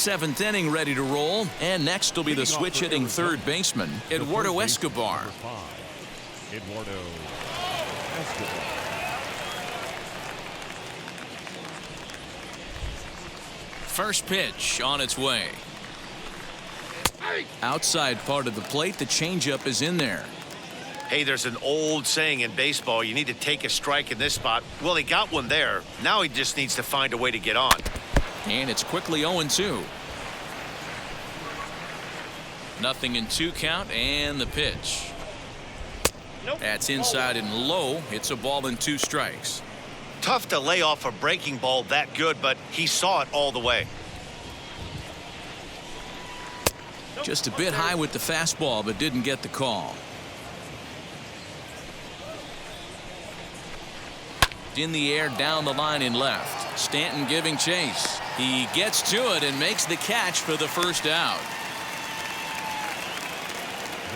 seventh inning ready to roll. And next will be the switch-hitting third baseman, Eduardo Escobar. Eduardo Escobar. First pitch on its way. Outside part of the plate, the changeup is in there. Hey, there's an old saying in baseball, you need to take a strike in this spot. Well, he got one there. Now he just needs to find a way to get on. And it's quickly 0-2. Nothing in 2 count, and the pitch. Nope. That's inside and low. It's a ball and 2 strikes. Tough to lay off a breaking ball that good, but he saw it all the way. Just a bit high with the fastball, but didn't get the call. In the air, down the line in left. Stanton giving chase. He gets to it and makes the catch for the first out.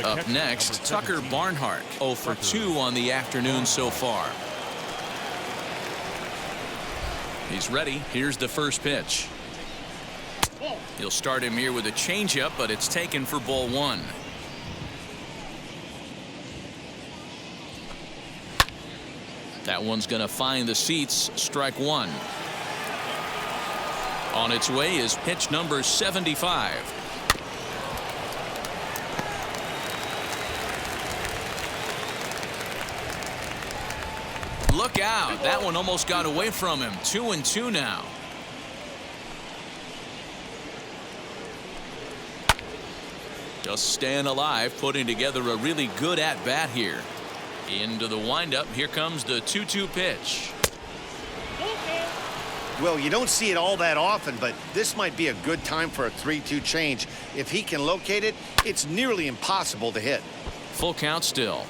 Up next, Tucker Barnhart, 0 for 2 on the afternoon so far. He's ready. Here's the first pitch. He'll start him here with a changeup, but it's taken for ball 1. That one's going to find the seats. Strike 1. On its way is pitch number 75. Look out. That one almost got away from him. 2-2 now. Just staying alive, putting together a really good at-bat here. Into the windup. Here comes the 2-2 pitch. Well, you don't see it all that often, but this might be a good time for a 3-2 change. If he can locate it, it's nearly impossible to hit. Full count still.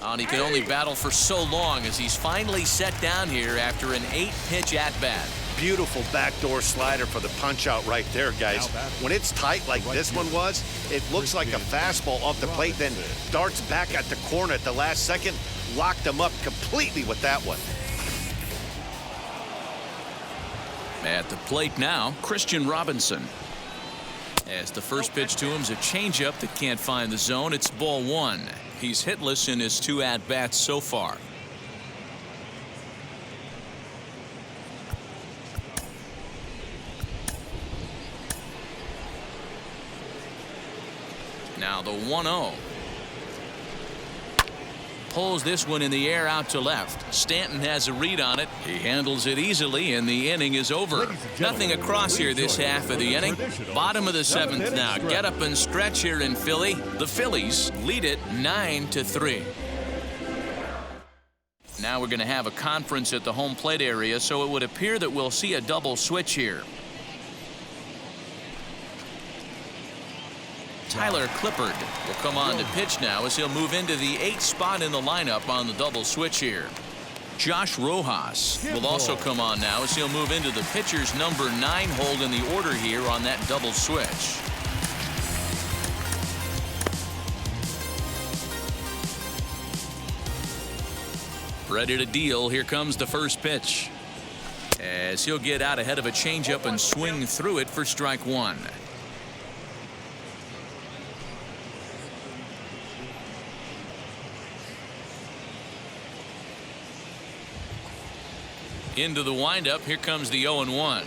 And he can only battle for so long as he's finally set down here after an 8-pitch at-bat. Beautiful backdoor slider for the punch out right there, guys. When it's tight like this one was, it looks like a fastball off the plate, then darts back at the corner at the last second. Locked him up completely with that one. At the plate now, Christian Robinson. As the first pitch to him is a changeup that can't find the zone. It's ball 1. He's hitless in his 2 at-bats so far. Now the 1-0. Pulls this one in the air out to left. Stanton has a read on it. He handles it easily, and the inning is over. Nothing across here this half of the inning. Bottom of the 7th now. Get up and stretch here in Philly. The Phillies lead it 9-3. Now we're going to have a conference at the home plate area, so it would appear that we'll see a double switch here. Tyler Clippard will come on to pitch now as he'll move into the 8th spot in the lineup on the double switch here. Josh Rojas will also come on now as he'll move into the pitcher's number 9 hold in the order here on that double switch. Ready to deal. Here comes the first pitch. As he'll get out ahead of a changeup and swing through it for strike 1. Into the windup. Here comes the 0-1.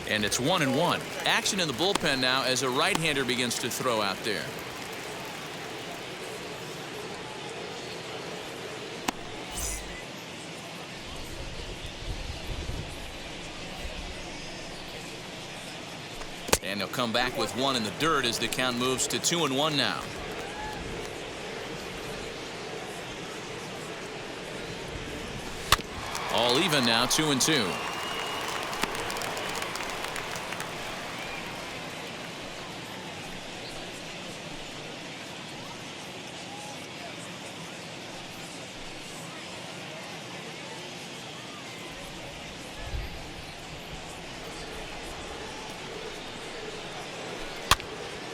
And it's 1-1. Action in the bullpen now as a right-hander begins to throw out there. And he'll come back with 1 in the dirt as the count moves to 2-1 now. All even now, 2-2.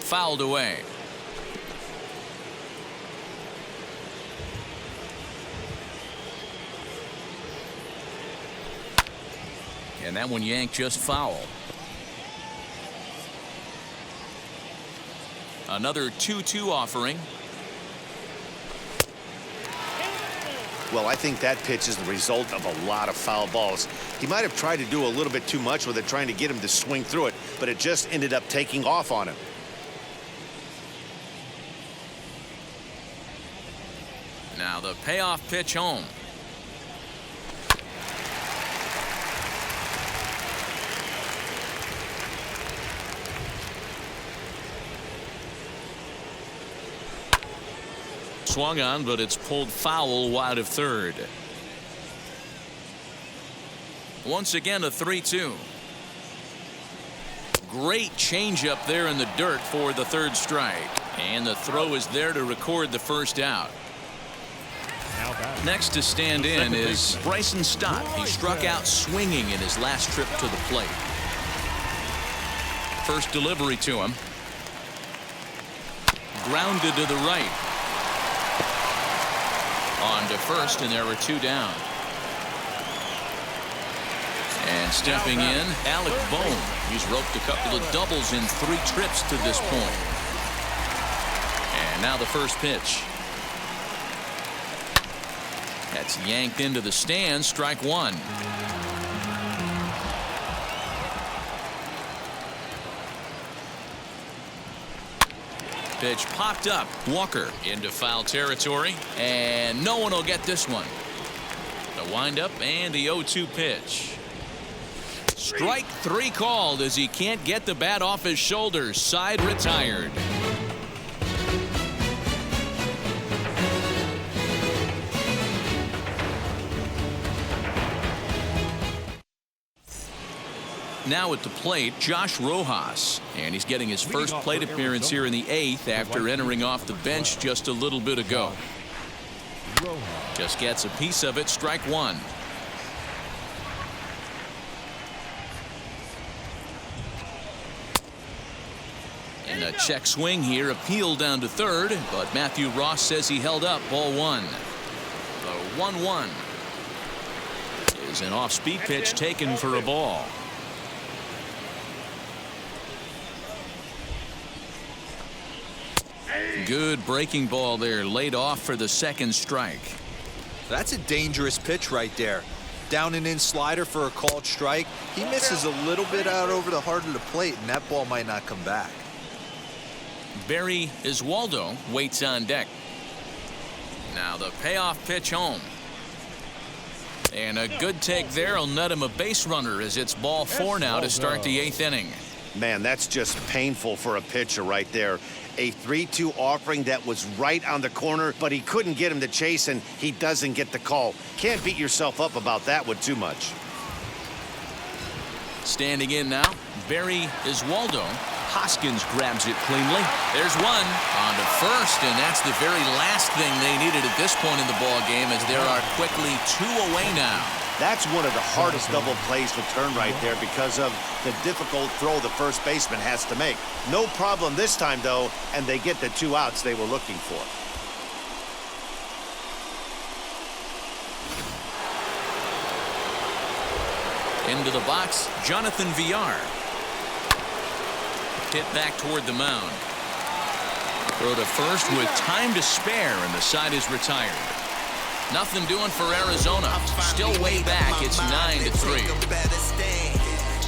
Fouled away. And that one yanked just foul. Another 2-2 offering. Well, I think that pitch is the result of a lot of foul balls. He might have tried to do a little bit too much with it, trying to get him to swing through it, but it just ended up taking off on him. Now the payoff pitch home. Swung on, but it's pulled foul wide of third. Once again, a 3-2. Great changeup there in the dirt for the third strike. And the throw is there to record the first out. Next to stand in is Bryson Stott. He struck out swinging in his last trip to the plate. First delivery to him. Grounded to the right. On to first, and there were two down. And stepping in, Alec Bohm. He's roped a couple of doubles in 3 trips to this point. And now the first pitch. That's yanked into the stands, strike one. Pitch popped up. Walker into foul territory, and no one will get this one. The windup and the 0-2 pitch. Strike 3 called as he can't get the bat off his shoulders. Side retired. Now at the plate, Josh Rojas, and he's getting his first plate appearance here in the 8th after entering off the bench just a little bit ago. Just gets a piece of it, strike one. And a check swing here, appeal down to third, but Matthew Ross says he held up, ball one. The 1-1 is an off-speed pitch taken for a ball. Good breaking ball there, laid off for the second strike. That's a dangerous pitch right there. Down and in slider for a called strike. He misses a little bit out over the heart of the plate, and that ball might not come back. Barry Iswaldo waits on deck. Now the payoff pitch home. And a good take there will net him a base runner as it's ball 4 now to start the 8th inning. Man, that's just painful for a pitcher right there. A 3-2 offering that was right on the corner, but he couldn't get him to chase, and he doesn't get the call. Can't beat yourself up about that one too much. Standing in now, Barry Iswaldo. Hoskins grabs it cleanly. There's one on to first, and that's the very last thing they needed at this point in the ball game, as there are quickly 2 away now. That's one of the hardest double plays to turn right there because of the difficult throw the first baseman has to make. No problem this time, though, and they get the 2 outs they were looking for. Into the box, Jonathan Villar. Hit back toward the mound. Throw to first with time to spare, and the side is retired. Nothing doing for Arizona. Still way back. It's 9-3.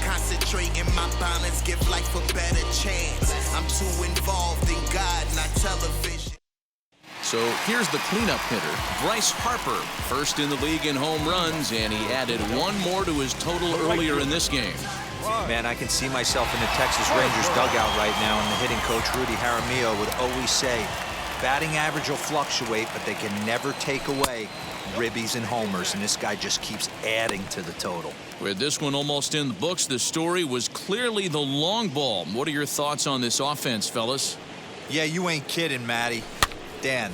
Concentrating my balance, give life a better chance. I'm too involved in God, not television. So here's the cleanup hitter, Bryce Harper, first in the league in home runs, and he added 1 more to his total earlier in this game. Man, I can see myself in the Texas Rangers dugout right now, and the hitting coach Rudy Jaramillo would always say, batting average will fluctuate, but they can never take away ribbies and homers, and this guy just keeps adding to the total. With this one almost in the books, the story was clearly the long ball. What are your thoughts on this offense, fellas? Yeah, you ain't kidding, Matty. Dan,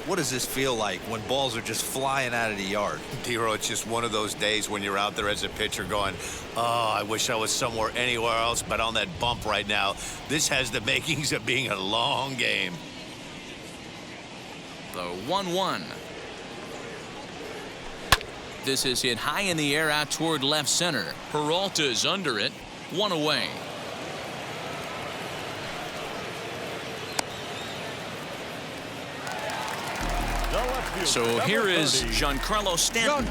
what does this feel like when balls are just flying out of the yard? Dero, it's just one of those days when you're out there as a pitcher going, oh, I wish I was somewhere anywhere else but on that bump right now. This has the makings of being a long game. The 1-1. This is hit high in the air out toward left center. Peralta's under it. One away. So here is Giancarlo Stanton.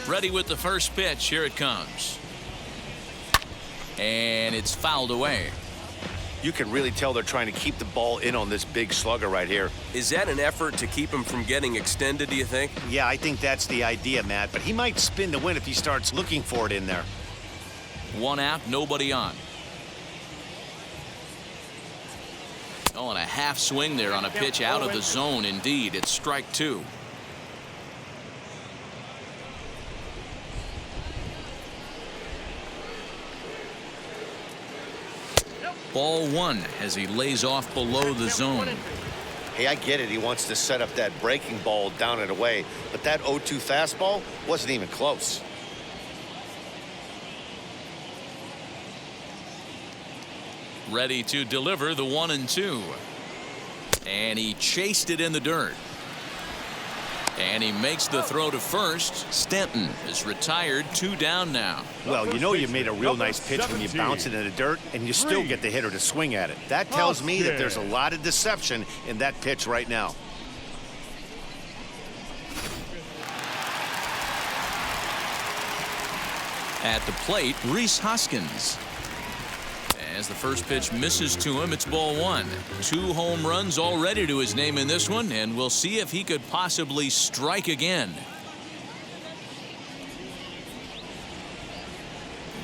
Ready with the first pitch. Here it comes. And it's fouled away. You can really tell they're trying to keep the ball in on this big slugger right here. Is that an effort to keep him from getting extended, do you think? Yeah, I think that's the idea, Matt. But he might spin to win if he starts looking for it in there. One out, nobody on. Oh, and a half swing there on a pitch out of the zone. Indeed, it's strike two. Ball one as he lays off below the zone. Hey, I get it. He wants to set up that breaking ball down and away. But that 0-2 fastball wasn't even close. Ready to deliver the 1-2. And he chased it in the dirt. And he makes the throw to first. Stanton is retired, 2 down now. Well, you know you made a real nice pitch when you bounce it in the dirt and you still get the hitter to swing at it. That tells me that there's a lot of deception in that pitch right now. At the plate, Rhys Hoskins. As the first pitch misses to him, it's ball one. 2 home runs already to his name in this one, and we'll see if he could possibly strike again.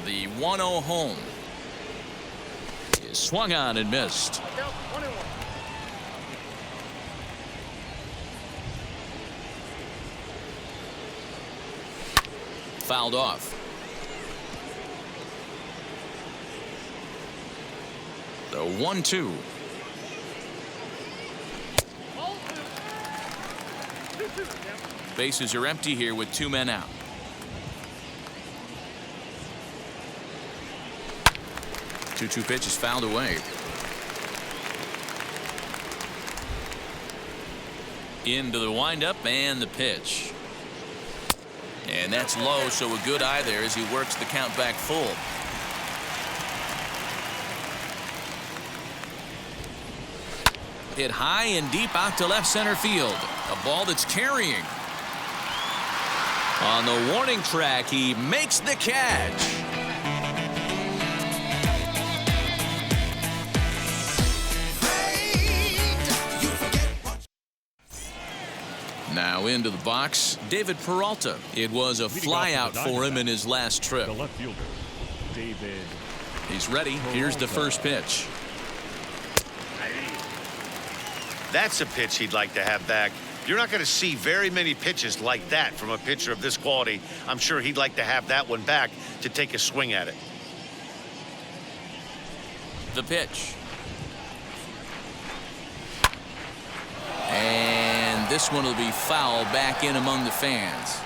The 1-0 home is swung on and missed. Fouled off. The 1-2. Bases are empty here with 2 men out. The 2-2 pitch is fouled away. Into the windup and the pitch. And that's low, so a good eye there as he works the count back full. Hit high and deep out to left center field. A ball that's carrying. On the warning track, he makes the catch. Now into the box, David Peralta. It was a flyout for him in his last trip. The left fielder, David. He's ready. Here's the first pitch. That's a pitch he'd like to have back. You're not going to see very many pitches like that from a pitcher of this quality. I'm sure he'd like to have that one back to take a swing at it. The pitch. And this one will be foul back in among the fans.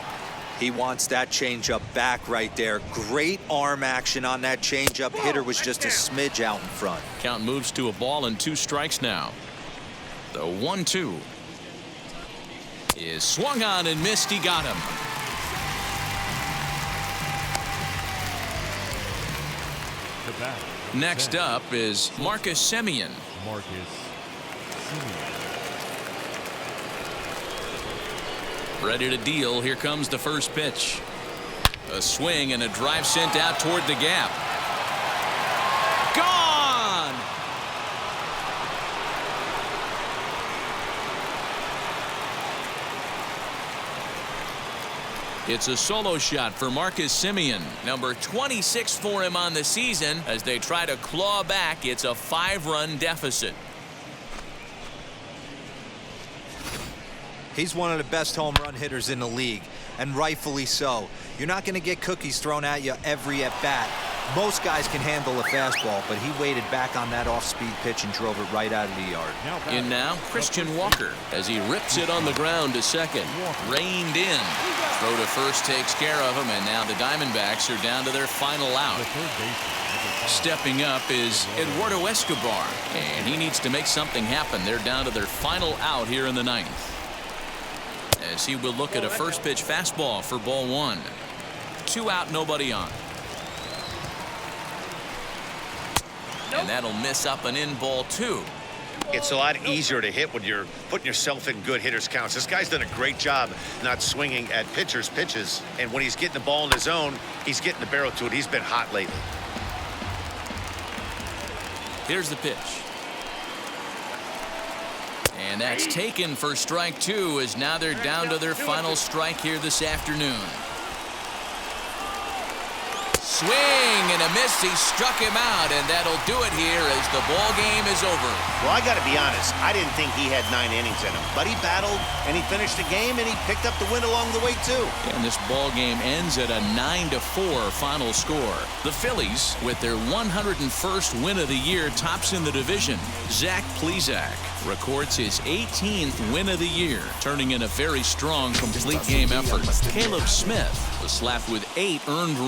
He wants that changeup back right there. Great arm action on that changeup. Hitter was just a smidge out in front. Count moves to a ball and 2 strikes now. The 1-2 is swung on and missed. He got him. Next up is Marcus Semien. Ready to deal. Here comes the first pitch. A swing and a drive sent out toward the gap. Gone! It's a solo shot for Marcus Semien, number 26 for him on the season. As they try to claw back, it's a 5-run deficit. He's one of the best home run hitters in the league, and rightfully so. You're not going to get cookies thrown at you every at-bat. Most guys can handle a fastball, but he waited back on that off-speed pitch and drove it right out of the yard. In now, Christian Walker as he rips it on the ground to second. Reined in. Throw to first takes care of him, and now the Diamondbacks are down to their final out. The third baseman, Stepping up is Eduardo Escobar, and he needs to make something happen. They're down to their final out here in the ninth, as he will look at a first pitch fastball for ball one. 2 out, nobody on. And that'll miss up and in ball 2. It's a lot easier to hit when you're putting yourself in good hitters counts. This guy's done a great job not swinging at pitchers' pitches, and when he's getting the ball in his zone, he's getting the barrel to it. He's been hot lately. Here's the pitch. And that's taken for strike 2, as now they're down to their final strike here this afternoon. Swing and a miss. He struck him out, and that'll do it here as the ball game is over. Well, I got to be honest. I didn't think he had 9 innings in him, but he battled and he finished the game and he picked up the win along the way too. And this ball game ends at a 9-4 final score. The Phillies, with their 101st win of the year, tops in the division. Zach Plesac records his 18th win of the year, turning in a very strong complete game effort. Caleb Smith was slapped with 8 earned runs.